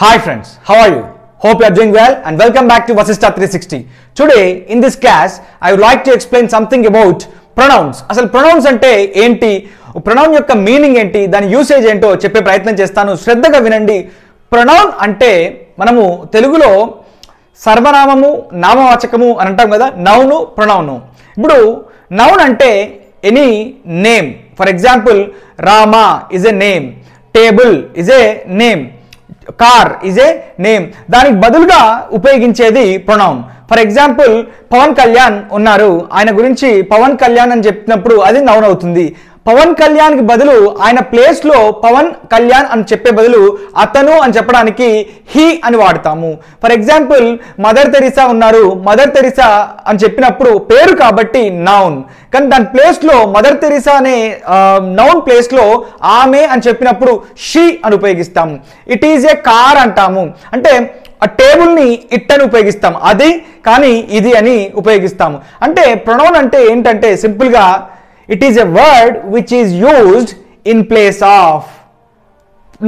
Hi friends, how are you? Hope you are doing well and welcome back to Vasista 360. Today in this class, I would like to explain something about pronouns. అసలు pronouns అంటే ఏంటి? pronoun యొక్క meaning ఏంటి? దాని usage ఏంటో చెప్పే ప్రయత్నం చేస్తాను. శ్రద్ధగా వినండి. pronoun అంటే మనము తెలుగులో సర్వనామము, నామవాచకము అని అంటాం కదా, నౌను, ప్రొనౌను. ఇప్పుడు నౌన్ అంటే any name. For example Rama is a name, table is a name, car is a name. దానికి బదులుగా ఉపయోగించేది pronoun. For example Pawan Kalyan ఉన్నారు, ఆయన గురించి పవన్ కళ్యాణ్ అని చెప్పినప్పుడు అది నౌన్ అవుతుంది. పవన్ కళ్యాణ్కి బదులు ఆయన ప్లేస్లో పవన్ కళ్యాణ్ అని చెప్పే బదులు అతను అని చెప్పడానికి హీ అని వాడతాము. ఫర్ ఎగ్జాంపుల్ మదర్ తెరిసా ఉన్నారు, మదర్ తెరిసా అని చెప్పినప్పుడు పేరు కాబట్టి నౌన్. కానీ దాని ప్లేస్లో మదర్ తెరిసా అనే నౌన్ ప్లేస్లో ఆమె అని చెప్పినప్పుడు షీ అని ఉపయోగిస్తాము. ఇట్ ఈజ్ ఏ కార్ అంటాము, అంటే ఆ టేబుల్ని ఇట్ అని ఉపయోగిస్తాం, అది కానీ ఇది అని ఉపయోగిస్తాము. అంటే ప్రొనౌన్ అంటే ఏంటంటే సింపుల్గా it is a word which is used in place of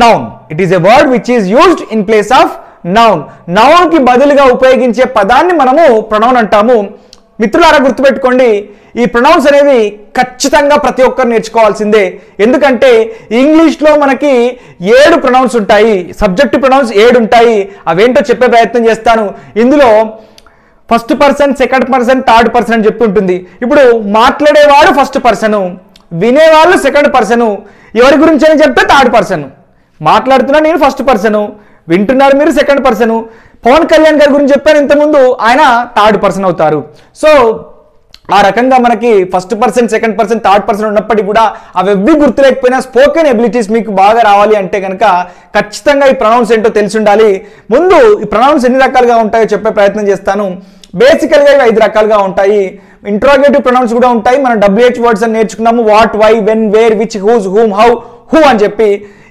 noun. It is a word which is used in place of noun. noun కి బదులుగా ఉపయోగించే పదాన్ని మనము ప్రొనౌన్ అంటాము. మిత్రులారా గుర్తుపెట్టుకోండి, ఈ ప్రొనౌన్స్ అనేవి ఖచ్చితంగా ప్రతి ఒక్కరు నేర్చుకోవాల్సిందే. ఎందుకంటే ఇంగ్లీష్లో మనకి 7 ప్రొనౌన్స్ ఉంటాయి, సబ్జెక్ట్ ప్రొనౌన్స్ 7 ఉంటాయి. అవేంటో చెప్పే ప్రయత్నం చేస్తాను. ఇందులో first person, second person, third person అని చెప్పి ఉంటుంది. ఇప్పుడు మాట్లాడేవాడు ఫస్ట్ పర్సను, వినేవాళ్ళు సెకండ్ పర్సను, ఎవరి గురించి అని చెప్తే థర్డ్ పర్సన్. మాట్లాడుతున్నా నేను ఫస్ట్ పర్సను, వింటున్నారు మీరు సెకండ్ పర్సను. పవన్ కళ్యాణ్ గారి గురించి చెప్పాను ఇంతకుముందు, ఆయన థర్డ్ పర్సన్ అవుతారు. సో ఆ రకంగా మనకి first person, second person, third person ఉన్నప్పటికీ కూడా అవి గుర్తులేకపోయినా స్పోకెన్ ఎబిలిటీస్ మీకు బాగా రావాలి అంటే కనుక ఖచ్చితంగా ఈ ప్రొనౌన్స్ ఏంటో తెలిసి ఉండాలి. ముందు ఈ ప్రొనౌన్స్ ఎన్ని రకాలుగా ఉంటాయో చెప్పే ప్రయత్నం చేస్తాను. బేసికల్గా ఇవి 5 రకాలుగా ఉంటాయి. ఇంట్రోగేటివ్ ప్రొనౌన్స్ కూడా ఉంటాయి. మనం WH వర్డ్స్ అని నేర్చుకున్నాము, what, why, when, where, which, whose, whom, how, who అని చెప్పి.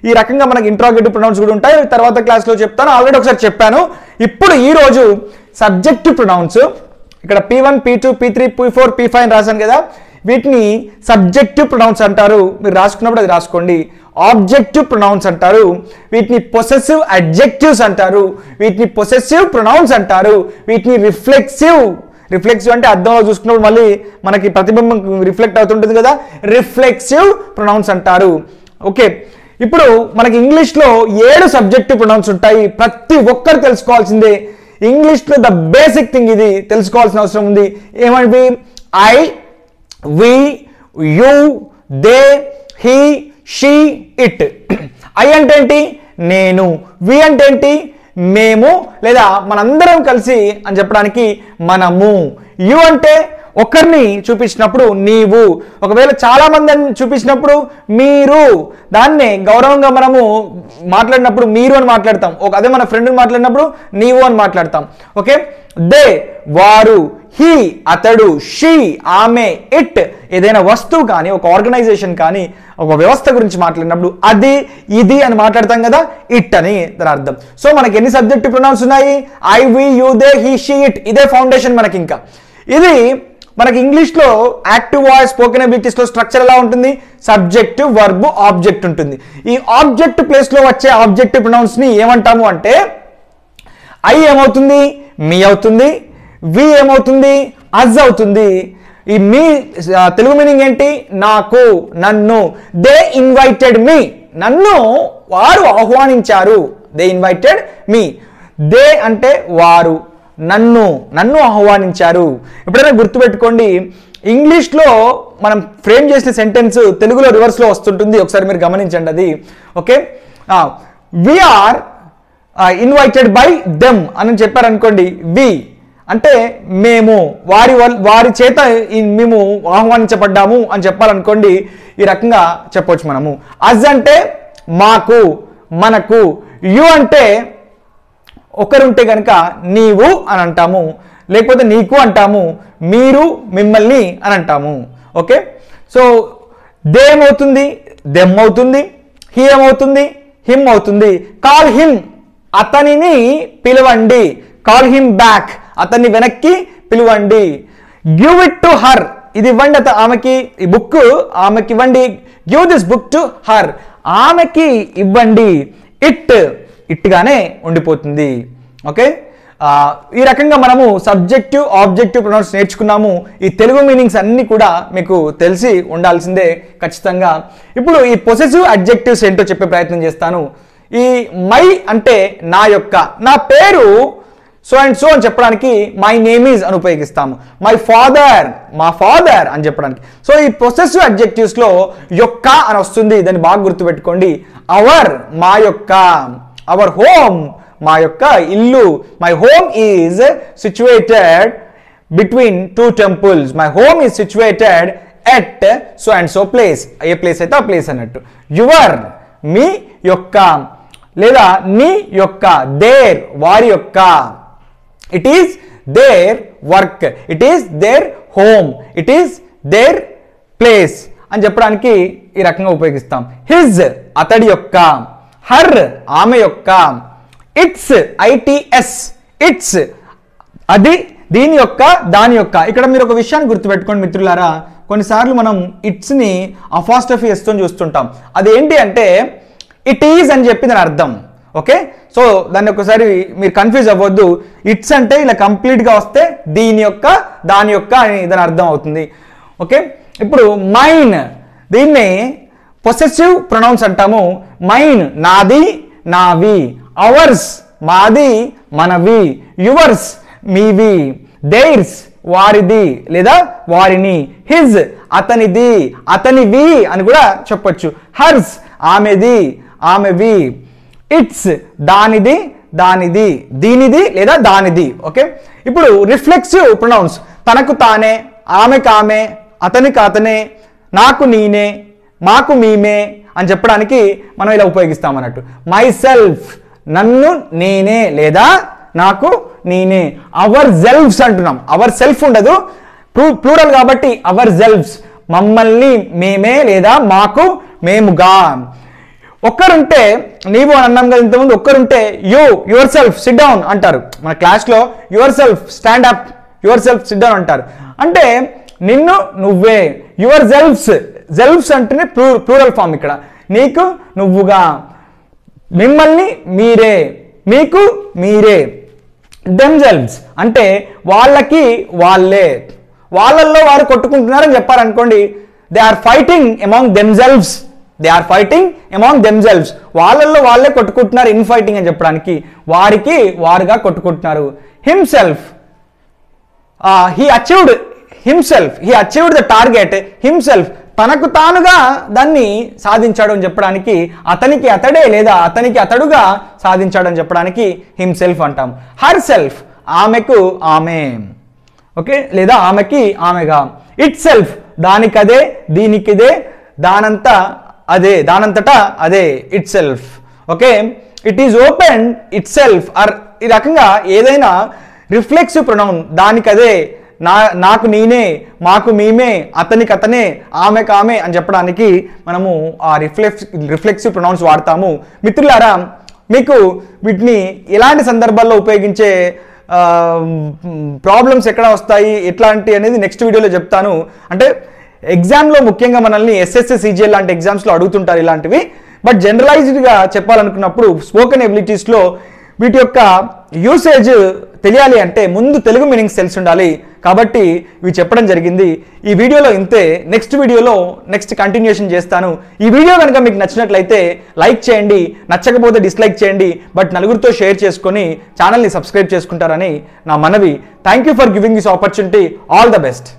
ఈ రకంగా మనకి ఇంట్రోగేటివ్ ప్రొనౌన్స్ కూడా ఉంటాయి. తర్వాత క్లాస్లో చెప్తాను, ఆల్రెడీ ఒకసారి చెప్పాను. ఇప్పుడు ఈరోజు సబ్జెక్టివ్ ప్రొనౌన్స్, ఇక్కడ P1, P2, P3, P4, P5 అని రాశాను కదా, వీటిని సబ్జెక్టివ్ ప్రొనౌన్స్ అంటారు. మీరు రాసుకున్నప్పుడు అది రాసుకోండి. ఆబ్జెక్టివ్ ప్రొనౌన్స్ అంటారు, వీటిని పొసెసివ్ అడ్జెక్టివ్స్ అంటారు, వీటిని పొసెసివ్ ప్రొనౌన్స్ అంటారు, వీటిని రిఫ్లెక్సివ్ అంటే అర్థంలో చూసుకున్నప్పుడు మళ్ళీ మనకి ప్రతిబింబం రిఫ్లెక్ట్ అవుతుంటుంది కదా, రిఫ్లెక్సివ్ ప్రొనౌన్స్ అంటారు. ఓకే, ఇప్పుడు మనకి ఇంగ్లీష్లో 7 సబ్జెక్టివ్ ప్రొనౌన్స్ ఉంటాయి. ప్రతి ఒక్కరు తెలుసుకోవాల్సిందే. ఇంగ్లీష్లో ద బేసిక్ థింగ్ ఇది తెలుసుకోవాల్సిన అవసరం ఉంది. ఏమంటే I, we, you, they, he, she, it. I అంటే ఏంటి? నేను. వి అంటే ఏంటి? మేము లేదా మనందరం కలిసి అని చెప్పడానికి మనము. యు అంటే ఒకరిని చూపించినప్పుడు నీవు, ఒకవేళ చాలా మందిని చూపించినప్పుడు మీరు. దాన్నే గౌరవంగా మనము మాట్లాడినప్పుడు మీరు అని మాట్లాడతాం. అదే మన ఫ్రెండ్ని మాట్లాడినప్పుడు నీవు అని మాట్లాడతాం. ఓకే, దే వారు, హీ అతడు, షీ ఆమె, ఇట్ ఏదైనా వస్తువు కానీ, ఒక ఆర్గనైజేషన్ కానీ, ఒక వ్యవస్థ గురించి మాట్లాడినప్పుడు అది, ఇది అని మాట్లాడతాం కదా, ఇట్ అని దాని అర్థం. సో మనకి ఎన్ని సబ్జెక్టివ్ ప్రొనౌన్స్ ఉన్నాయి? I, we, you, they, he, she, it. ఇదే ఫౌండేషన్ మనకి. ఇంకా ఇది మనకి ఇంగ్లీష్లో యాక్టివ్ వాయిస్, స్పోకెన్ ఎబిలిటీస్లో స్ట్రక్చర్ ఎలా ఉంటుంది? సబ్జెక్టివ్, వర్బ్, ఆబ్జెక్ట్ ఉంటుంది. ఈ ఆబ్జెక్ట్ ప్లేస్లో వచ్చే ఆబ్జెక్టివ్ ప్రొనౌన్స్ని ఏమంటాము అంటే ఐ ఏమవుతుంది? మీ అవుతుంది. వి ఏమవుతుంది? అజ్ అవుతుంది. ఈ మీ తెలుగు మీనింగ్ ఏంటి? నాకు, నన్ను. దే ఇన్వైటెడ్ మీ, నన్ను వారు ఆహ్వానించారు. They invited me. దే అంటే వారు, నన్ను ఆహ్వానించారు. ఎప్పుడైనా గుర్తుపెట్టుకోండి, ఇంగ్లీష్లో మనం ఫ్రేమ్ చేసిన సెంటెన్స్ తెలుగులో రివర్స్లో వస్తుంటుంది. ఒకసారి మీరు గమనించండి అది. Okay, we are invited by them అని చెప్పారనుకోండి. వి అంటే మేము, వారి చేత మేము ఆహ్వానించబడ్డాము అని చెప్పాలనుకోండి. ఈ రకంగా చెప్పవచ్చు మనము. అజ్ అంటే మాకు, మనకు. యు అంటే ఒకరుంటే కనుక నీవు అని అంటాము, లేకపోతే నీకు అంటాము. మీరు, మిమ్మల్ని అని అంటాము. ఓకే, సో దే ఏమవుతుంది? దెమ్ అవుతుంది. హీ ఏమవుతుంది? హిమ్ అవుతుంది. కాల్ హిమ్, అతనిని పిలవండి. కాల్ హిమ్ బ్యాక్, అతన్ని వెనక్కి పిలవండి. గివ్ ఇట్ టు హర్, ఇది ఇవ్వండి ఆమెకి, ఈ బుక్ ఆమెకి ఇవ్వండి. Give this book to her, ఆమెకి ఇవ్వండి. ఇట్ ఇట్గానే ఉండిపోతుంది. ఓకే, ఈ రకంగా మనము సబ్జెక్టివ్ ఆబ్జెక్టివ్ ప్రొనౌన్స్ నేర్చుకున్నాము. ఈ తెలుగు మీనింగ్స్ అన్నీ కూడా మీకు తెలిసి ఉండాల్సిందే ఖచ్చితంగా. ఇప్పుడు ఈ పొసెసివ్ అడ్జెక్టివ్స్ ఏంటో చెప్పే ప్రయత్నం చేస్తాను. ఈ మై అంటే నా యొక్క, నా పేరు సో అండ్ సో అని చెప్పడానికి మై నేమ్ ఈజ్ అని ఉపయోగిస్తాము. మై ఫాదర్, మా ఫాదర్ అని చెప్పడానికి. సో ఈ పొసెసివ్ అడ్జెక్టివ్స్లో యొక్క అని వస్తుంది, దాన్ని బాగా గుర్తుపెట్టుకోండి. అవర్, మా యొక్క. అవర్ హోమ్, మా యొక్క ఇల్లు. My home is situated between 2 temples. My home is situated at so and so place. A place అయితే ఆ ప్లేస్ అన్నట్టు. యువర్, మీ యొక్క లేదా నీ యొక్క. దేర్, వారి యొక్క. It is their work, it is their home, it is their place అని చెప్పడానికి ఈ రకంగా ఉపయోగిస్తాం. హిజ్, అతడి యొక్క. హర్, ఆమె యొక్క. ఇట్స్, ఐటిఎస్, ఇట్స్, అది, దీని యొక్క, దాని యొక్క. ఇక్కడ మీరు ఒక విషయాన్ని గుర్తుపెట్టుకోండి మిత్రులారా, కొన్నిసార్లు మనం ఇట్స్ని అపాస్ట్రఫీ ఎస్తో చూస్తుంటాం. అదేంటి అంటే ఇట్ ఈజ్ అని చెప్పి దాని అర్థం. ఓకే, సో దాన్ని ఒకసారి మీరు కన్ఫ్యూజ్ అవ్వద్దు. ఇట్స్ అంటే ఇలా కంప్లీట్గా వస్తే దీని యొక్క, దాని యొక్క అని దాని అర్థం అవుతుంది. ఓకే, ఇప్పుడు మైన్, దీన్ని పొసెసివ్ ప్రొనౌన్స్ అంటాము. మైన్, నాది, నావి. అవర్స్, మాది, మనవి. యువర్స్, మీవి. దేర్స్, వారిది లేదా వారిని. హిజ్, అతనిది, అతనివి అని కూడా చెప్పొచ్చు. హర్స్, ఆమెది, ఆమెవి. ఇట్స్, దానిది, దానిది. దీనిది లేదా దానిది. ఓకే, ఇప్పుడు రిఫ్లెక్సివ్ ప్రొనౌన్స్ తనకు తానే, ఆమెకు ఆమె, అతనికి అతనే, నాకు నేనే, మాకు మేమే అని చెప్పడానికి మనం ఇలా ఉపయోగిస్తాం అన్నట్టు. మై సెల్ఫ్, నన్ను నేనే లేదా నాకు నేనే. అవర్ సెల్ఫ్స్ అంటున్నాం. అవర్ సెల్ఫ్ ఉండదు, ప్లూరల్ కాబట్టి అవర్ సెల్ఫ్స్, మమ్మల్ని మేమే లేదా మాకు మేముగా. ఒక్కరుంటే నీవు అని అన్నాం కదా ఇంతకుముందు. ఒక్కరుంటే యువర్ సెల్ఫ్ సిట్ డౌన్ అంటారు. మన క్లాస్లో your self stand up, your self SIT down అంటారు. అంటే నిన్ను నువ్వే. యువర్ సెల్ఫ్స్, సెల్ఫ్స్ అంటేనే ప్లూరల్ ఫామ్ ఇక్కడ. నీకు నువ్వుగా, మిమ్మల్ని మీరే, మీకు మీరే. దెమ్సెల్వ్స్ అంటే వాళ్ళకి వాళ్ళే, వాళ్ళల్లో వారు కొట్టుకుంటున్నారని చెప్పారనుకోండి. They are fighting among themselves, they are fighting among themselves. వాళ్ళల్లో వాళ్ళే కొట్టుకుంటున్నారు ఇన్ ఫైటింగ్ అని చెప్పడానికి. వారికి వారుగా కొట్టుకుంటున్నారు. Himself, he achieved himself, he achieved the target himself. తనకు తానుగా దాన్ని సాధించాడు అని చెప్పడానికి. అతనికి అతడే లేదా అతనికి అతడుగా సాధించాడు అని చెప్పడానికి హిమ్సెల్ఫ్ అంటాం. హర్ సెల్ఫ్, ఆమెకు ఆమె. ఓకే, లేదా ఆమెకి ఆమెగా. ఇట్ సెల్ఫ్, దానికదే, దీనికిదే, దానంతా అదే, దానంతటా అదే. It self. Okay, it is open it self. ఈ రకంగా ఏదైనా రిఫ్లెక్సివ్ ప్రొనౌన్ దానికదే, నాకు నేనే, మాకు మేమే, అతనికి అతనే, ఆమెకు ఆమె అని చెప్పడానికి మనము ఆ రిఫ్లెక్సివ్ ప్రొనౌన్స్ వాడతాము. మిత్రులారా, మీకు వీటిని ఎలాంటి సందర్భాల్లో ఉపయోగించే ప్రాబ్లమ్స్ ఎక్కడ వస్తాయి, ఎట్లాంటి అనేది నెక్స్ట్ వీడియోలో చెప్తాను. అంటే ఎగ్జామ్లో ముఖ్యంగా మనల్ని ఎస్ఎస్సి సిజిఎల్ లాంటి ఎగ్జామ్స్లో అడుగుతుంటారు ఇలాంటివి. బట్ జనరలైజ్డ్గా చెప్పాలనుకున్నప్పుడు స్పోకెన్ ఎబిలిటీస్లో వీటి యొక్క యూసేజ్ తెలియాలి అంటే ముందు తెలుగు మీనింగ్స్ తెలిసి ఉండాలి. కాబట్టి ఇవి చెప్పడం జరిగింది. ఈ వీడియోలో ఇంతే. నెక్స్ట్ వీడియోలో నెక్స్ట్ కంటిన్యూషన్ చేస్తాను. ఈ వీడియో కనుక మీకు నచ్చినట్లయితే లైక్ చేయండి, నచ్చకపోతే డిస్లైక్ చేయండి. బట్ నలుగురితో షేర్ చేసుకొని ఛానల్ని సబ్స్క్రైబ్ చేసుకుంటారని నా మనవి. Thank you for giving this opportunity. All the best.